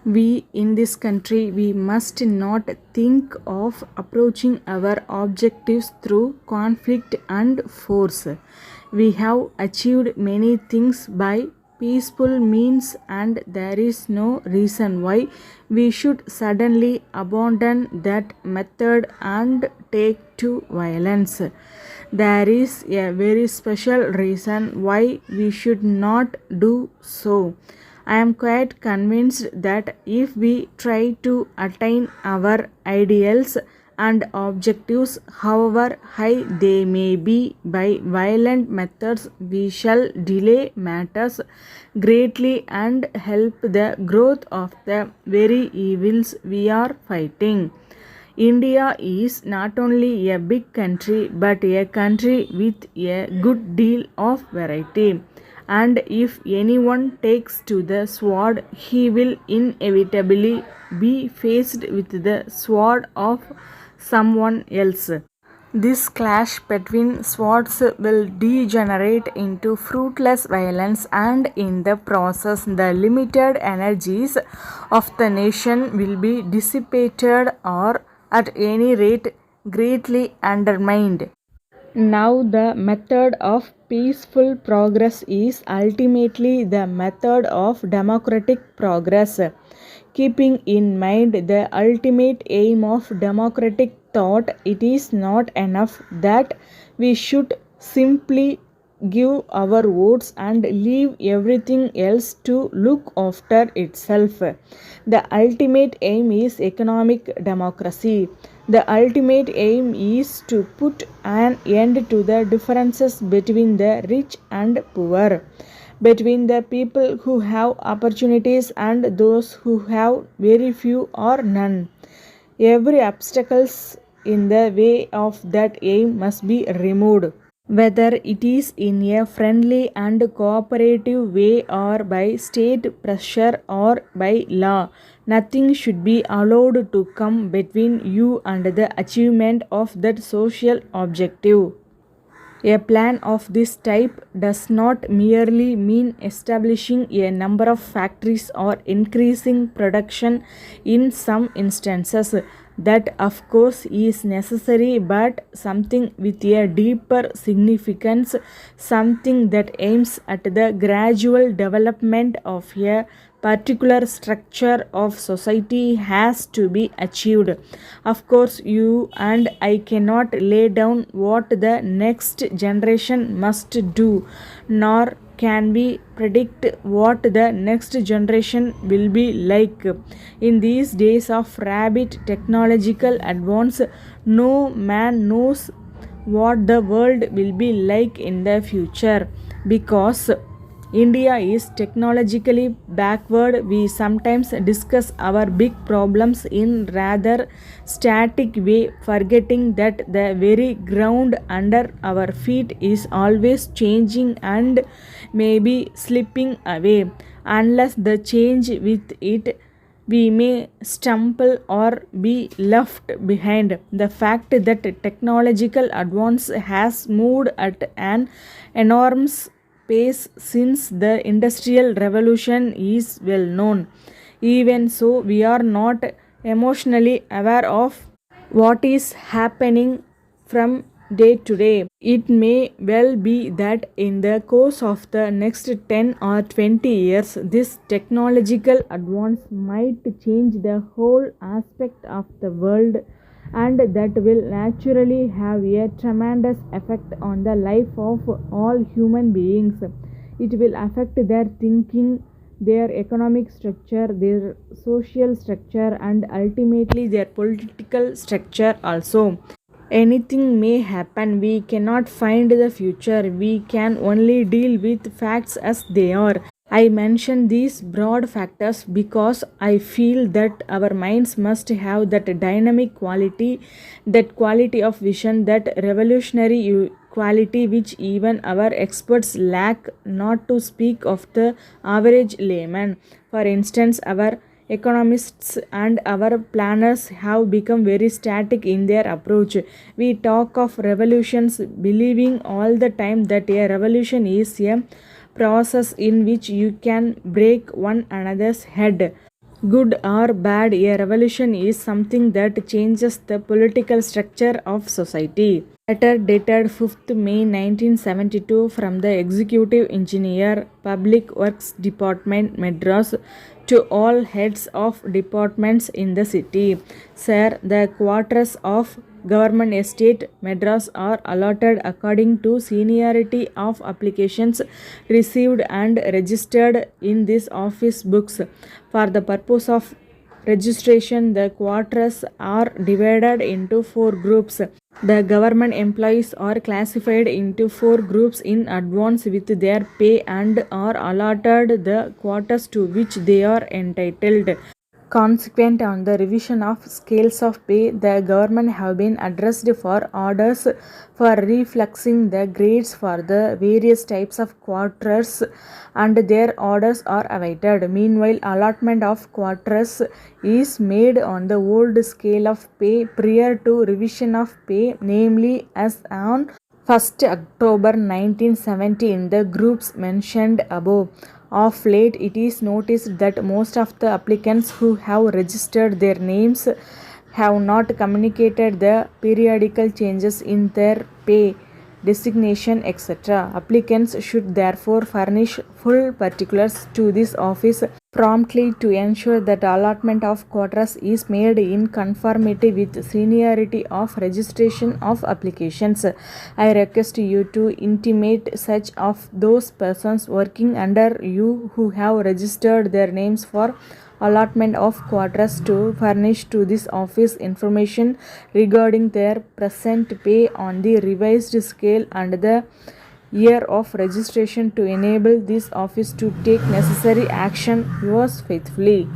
We in this country we must not think of approaching our objectives through conflict and force. We have achieved many things by peaceful means, and there is no reason why we should suddenly abandon that method and take to violence. There is a very special reason why we should not do so. I am quite convinced that if we try to attain our ideals and objectives, however high they may be, by violent methods, we shall delay matters greatly and help the growth of the very evils we are fighting. India is not only a big country but a country with a good deal of variety. And if anyone takes to the sword, he will inevitably be faced with the sword of someone else. This clash between swords will degenerate into fruitless violence, and in the process, the limited energies of the nation will be dissipated or, at any rate, greatly undermined. Now, the method of peaceful progress is ultimately the method of democratic progress. Keeping in mind the ultimate aim of democratic thought, it is not enough that we should simply give our votes and leave everything else to look after itself. The ultimate aim is economic democracy. The ultimate aim is to put an end to the differences between the rich and poor, between the people who have opportunities and those who have very few or none. Every obstacles in the way of that aim must be removed, whether it is in a friendly and cooperative way or by state pressure or by law. Nothing should be allowed to come between you and the achievement of that social objective. A plan of this type does not merely mean establishing a number of factories or increasing production in some instances. That, of course, is necessary, but something with a deeper significance, something that aims at the gradual development of a particular structure of society, has to be achieved. Of course, you and I cannot lay down what the next generation must do, nor can we predict what the next generation will be like. In these days of rapid technological advance, no man knows what the world will be like in the future. Because India is technologically backward, we sometimes discuss our big problems in rather static way, forgetting that the very ground under our feet is always changing and maybe slipping away. Unless the change with it, we may stumble or be left behind. The fact that technological advance has moved at an enormous pace since the Industrial Revolution is well known. Even so, we are not emotionally aware of what is happening from day to day. It may well be that in the course of the next 10 or 20 years, this technological advance might change the whole aspect of the world, and that will naturally have a tremendous effect on the life of all human beings. It will affect their thinking, their economic structure, their social structure, and ultimately their political structure also. Anything may happen. We cannot find the future. We can only deal with facts as they are. I mention these broad factors because I feel that our minds must have that dynamic quality, that quality of vision, that revolutionary quality which even our experts lack, not to speak of the average layman. For instance, our economists and our planners have become very static in their approach. We talk of revolutions, believing all the time that a revolution is a process in which you can break one another's head. Good or bad, a revolution is something that changes the political structure of society. Letter dated 5th May 1972 from the Executive Engineer, Public Works Department, Madras, to all heads of departments in the city. Sir, the quarters of Government Estate, Madras are allotted according to seniority of applications received and registered in this office books. For the purpose of registration, the quarters are divided into four groups. The government employees are classified into four groups in advance with their pay and are allotted the quarters to which they are entitled. Consequent on the revision of scales of pay, the government have been addressed for orders for refluxing the grades for the various types of quarters, and their orders are awaited. Meanwhile, allotment of quarters is made on the old scale of pay prior to revision of pay, namely as on 1st October 1970 in the groups mentioned above. Of late, it is noticed that most of the applicants who have registered their names have not communicated the periodical changes in their pay, designation, etc. Applicants should therefore furnish full particulars to this office promptly to ensure that allotment of quarters is made in conformity with seniority of registration of applications. I request you to intimate such of those persons working under you who have registered their names for allotment of quarters to furnish to this office information regarding their present pay on the revised scale and the year of registration to enable this office to take necessary action. Yours faithfully.